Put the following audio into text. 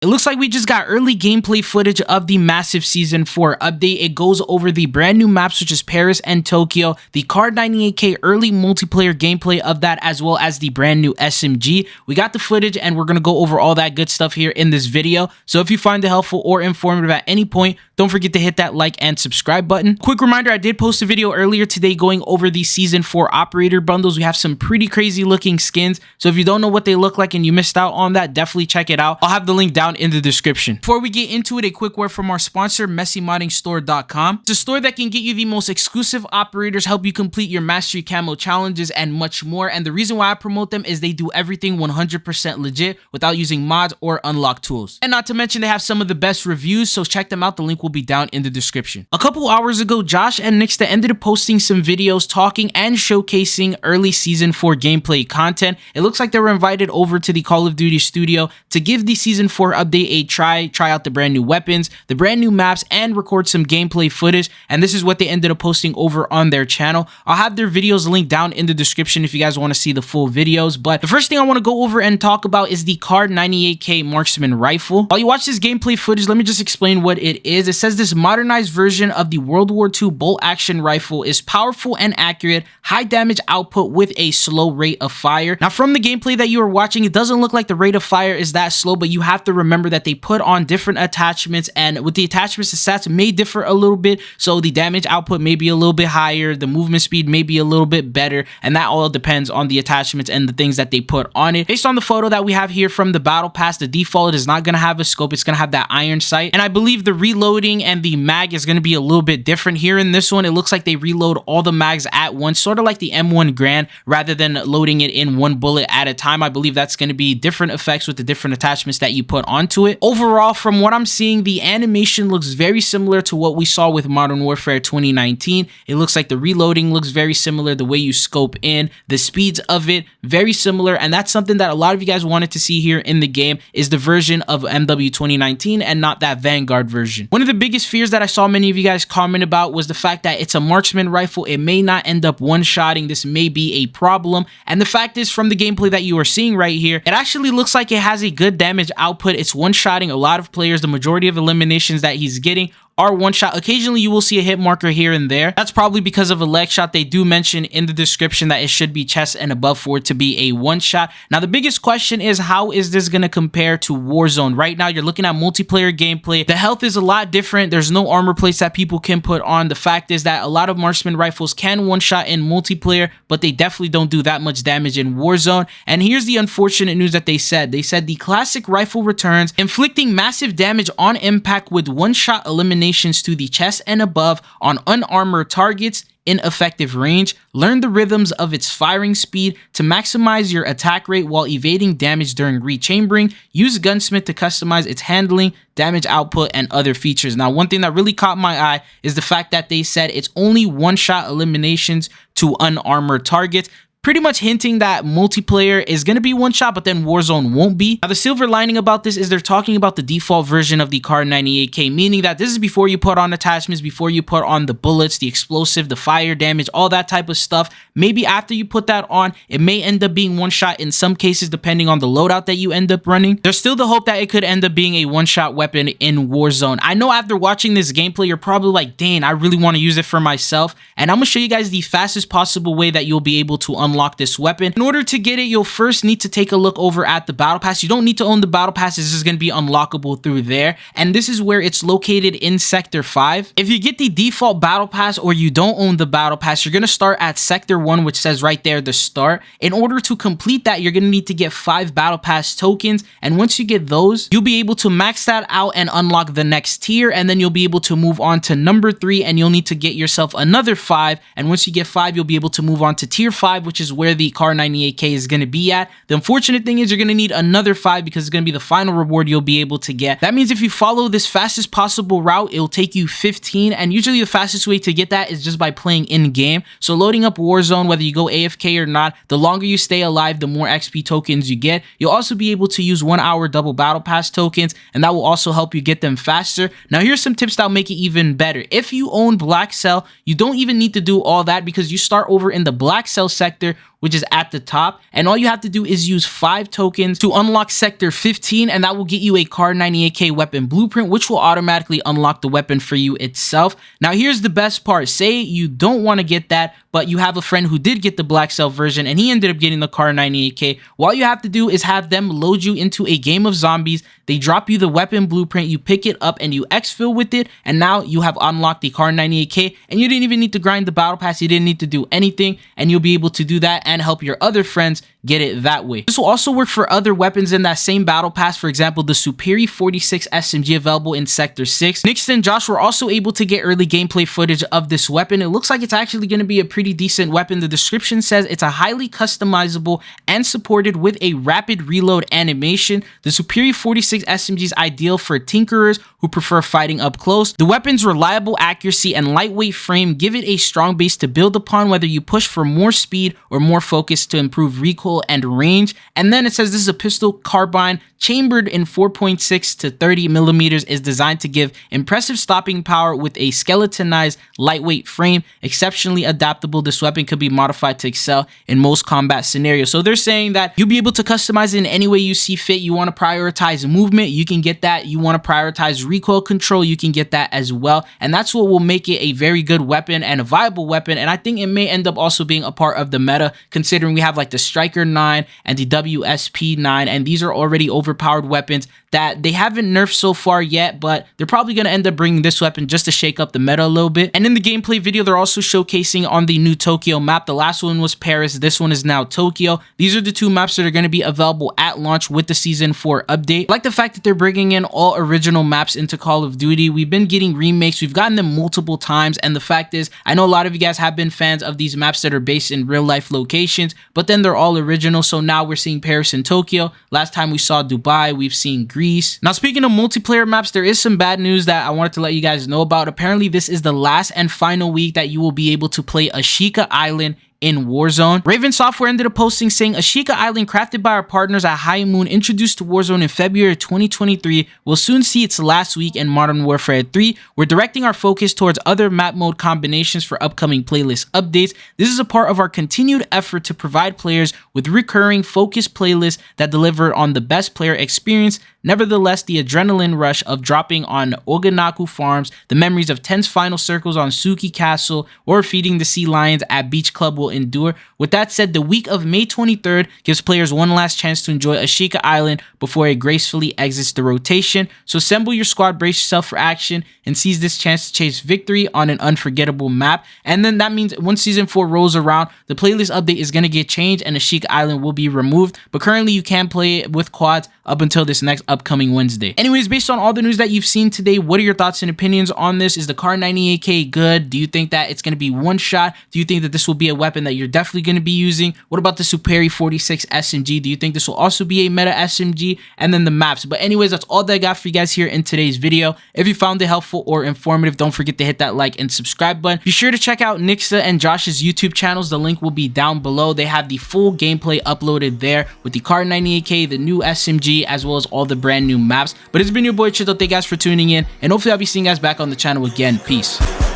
It looks like we just got early gameplay footage of the massive Season 4 update. It goes over the brand new maps such as Paris and Tokyo, the KAR98K early multiplayer gameplay of that, as well as the brand new SMG. We got the footage and we're going to go over all that good stuff here in this video. So if you find it helpful or informative at any point, don't forget to hit that like and subscribe button. Quick reminder, I did post a video earlier today going over the Season 4 operator bundles. We have some pretty crazy looking skins. So if you don't know what they look like and you missed out on that, definitely check it out. I'll have the link down in the description. Before we get into it, a quick word from our sponsor, MessyModdingStore.com. It's a store that can get you the most exclusive operators, help you complete your mastery camo challenges, and much more. And the reason why I promote them is they do everything 100% legit without using mods or unlocked tools. And not to mention, they have some of the best reviews, so check them out. The link will be down in the description. A couple hours ago, Josh and Nixta ended up posting some videos talking and showcasing early Season 4 gameplay content. It looks like they were invited over to the Call of Duty studio to give the Season 4 update a try out the brand new weapons, the brand new maps, and record some gameplay footage. And this is what they ended up posting over on their channel. I'll have their videos linked down in the description if you guys want to see the full videos. But the first thing I want to go over and talk about is the KAR98K marksman rifle. While you watch this gameplay footage, let me just explain what it is. It says this modernized version of the World War II bolt action rifle is powerful and accurate, high damage output with a slow rate of fire. Now, from the gameplay that you are watching, it doesn't look like the rate of fire is that slow, but you have to remember that they put on different attachments, and with the attachments, the stats may differ a little bit. So the damage output may be a little bit higher, the movement speed may be a little bit better, and that all depends on the attachments and the things that they put on it. Based on the photo that we have here from the battle pass, the default is not going to have a scope, it's going to have that iron sight, and I believe the reloading and the mag is going to be a little bit different. Here in this one, it looks like they reload all the mags at once, sort of like the M1 Grand, rather than loading it in one bullet at a time. I believe that's going to be different effects with the different attachments that you put onto it. Overall, from what I'm seeing, the animation looks very similar to what we saw with Modern Warfare 2019. It looks like the reloading looks very similar, the way you scope in, the speeds of it, very similar, and that's something that a lot of you guys wanted to see here in the game, is the version of MW 2019 and not that Vanguard version. One of the biggest fears that I saw many of you guys comment about was the fact that it's a marksman rifle. It may not end up one-shotting. This may be a problem, and the fact is, from the gameplay that you are seeing right here, it actually looks like it has a good damage output. It's one-shotting a lot of players. The majority of eliminations that he's getting are one shot. Occasionally you will see a hit marker here and there. That's probably because of a leg shot. They do mention in the description that it should be chest and above for it to be a one shot. Now the biggest question is, how is this going to compare to Warzone? Right now you're looking at multiplayer gameplay. The health is a lot different. There's no armor plates that people can put on. The fact is that a lot of marksman rifles can one shot in multiplayer, but they definitely don't do that much damage in Warzone. And here's the unfortunate news that they said. They said the classic rifle returns, inflicting massive damage on impact with one shot elimination to the chest and above on unarmored targets in effective range. Learn the rhythms of its firing speed to maximize your attack rate while evading damage during rechambering. Use Gunsmith to customize its handling, damage output, and other features. Now, one thing that really caught my eye is the fact that they said it's only one-shot eliminations to unarmored targets, pretty much hinting that multiplayer is going to be one shot, but then Warzone won't be. Now, the silver lining about this is they're talking about the default version of the KAR98K, meaning that this is before you put on attachments, before you put on the bullets, the explosive, the fire damage, all that type of stuff. Maybe after you put that on, it may end up being one shot in some cases, depending on the loadout that you end up running. There's still the hope that it could end up being a one-shot weapon in Warzone. I know after watching this gameplay, you're probably like, dang, I really want to use it for myself. And I'm going to show you guys the fastest possible way that you'll be able to unlock this weapon. In order to get it, you'll first need to take a look over at the battle pass. You don't need to own the battle pass. This is going to be unlockable through there, and this is where it's located in Sector 5. If you get the default battle pass or you don't own the battle pass, you're going to start at Sector 1, which says right there, the start. In order to complete that, you're going to need to get 5 battle pass tokens, and once you get those, you'll be able to max that out and unlock the next tier, and then you'll be able to move on to number 3, and you'll need to get yourself another 5, and once you get 5, you'll be able to move on to tier 5, which is where the KAR98K is going to be at. The unfortunate thing is you're going to need another 5 because it's going to be the final reward you'll be able to get. That means if you follow this fastest possible route, it'll take you 15, and usually the fastest way to get that is just by playing in game. So loading up Warzone, whether you go AFK or not, the longer you stay alive, the more XP tokens you get. You'll also be able to use 1 hour double battle pass tokens, and that will also help you get them faster. Now here's some tips that'll make it even better. If you own Black Cell, you don't even need to do all that because you start over in the Black Cell sector which is at the top, and all you have to do is use 5 tokens to unlock sector 15, and that will get you a KAR98K weapon blueprint, which will automatically unlock the weapon for you itself. Now here's the best part. Say you don't want to get that, but you have a friend who did get the black cell version and he ended up getting the KAR98K. All you have to do is have them load you into a game of zombies. They drop you the weapon blueprint, you pick it up and you exfil with it, and now you have unlocked the KAR98K, and you didn't even need to grind the battle pass, you didn't need to do anything, and you'll be able to do that and help your other friends get it that way. This will also work for other weapons in that same battle pass. For example, the Superi 46 SMG available in Sector 6. Nix and Josh were also able to get early gameplay footage of this weapon. It looks like it's actually going to be a pretty decent weapon. The description says it's a highly customizable and supported with a rapid reload animation. The Superi 46 SMG is ideal for tinkerers who prefer fighting up close. The weapon's reliable accuracy and lightweight frame give it a strong base to build upon, whether you push for more speed or more focus to improve recoil and range. And then it says this is a pistol carbine chambered in 4.6 to 30 millimeters, is designed to give impressive stopping power with a skeletonized lightweight frame. Exceptionally adaptable, this weapon could be modified to excel in most combat scenarios. So they're saying that you'll be able to customize it in any way you see fit. You want to prioritize movement, you can get that. You want to prioritize recoil control, you can get that as well. And that's what will make it a very good weapon and a viable weapon. And I think it may end up also being a part of the meta, considering we have like the Striker 9 and the WSP 9, and these are already overpowered weapons that they haven't nerfed so far yet, but they're probably going to end up bringing this weapon just to shake up the meta a little bit. And in the gameplay video, they're also showcasing on the new Tokyo map. The last one was Paris, this one is now Tokyo. These are the 2 maps that are going to be available at launch with the Season 4 update. I like the fact that they're bringing in all original maps into Call of Duty. We've been getting remakes, we've gotten them multiple times, and the fact is, I know a lot of you guys have been fans of these maps that are based in real life locations, but then they're all original. So now we're seeing Paris and Tokyo. Last time we saw Dubai, we've seen Greece. Now, speaking of multiplayer maps, there is some bad news that I wanted to let you guys know about. Apparently, this is the last and final week that you will be able to play Ashika Island in Warzone. Raven Software ended up posting saying, Ashika Island, crafted by our partners at High Moon, introduced to Warzone in February 2023, will soon see its last week in Modern Warfare 3. We're directing our focus towards other map mode combinations for upcoming playlist updates. This is a part of our continued effort to provide players with recurring focused playlists that deliver on the best player experience. Nevertheless, the adrenaline rush of dropping on Oganaku Farms, the memories of tense final circles on Suki Castle, or feeding the sea lions at Beach Club will endure. With that said, the week of May 23rd gives players one last chance to enjoy Ashika Island before it gracefully exits the rotation. So assemble your squad, brace yourself for action, and seize this chance to chase victory on an unforgettable map. And then that means once Season 4 rolls around, the playlist update is going to get changed and Ashika Island will be removed. But currently you can play it with quads up until this next upcoming Wednesday. Anyways, based on all the news that you've seen today, what are your thoughts and opinions on this? Is the KAR98K good? Do you think that it's going to be one shot? Do you think that this will be a weapon that you're definitely going to be using? What about the Superi 46 SMG? Do you think this will also be a meta SMG? And then the maps. But anyways, that's all that I got for you guys here in today's video. If you found it helpful or informative, don't forget to hit that like and subscribe button. Be sure to check out Nixa and Josh's YouTube channels. The link will be down below. They have the full gameplay uploaded there with the KAR98K, the new SMG, as well as all the brand new maps. But it's been your boy Chito. Thank you guys for tuning in, and hopefully I'll be seeing you guys back on the channel again. Peace.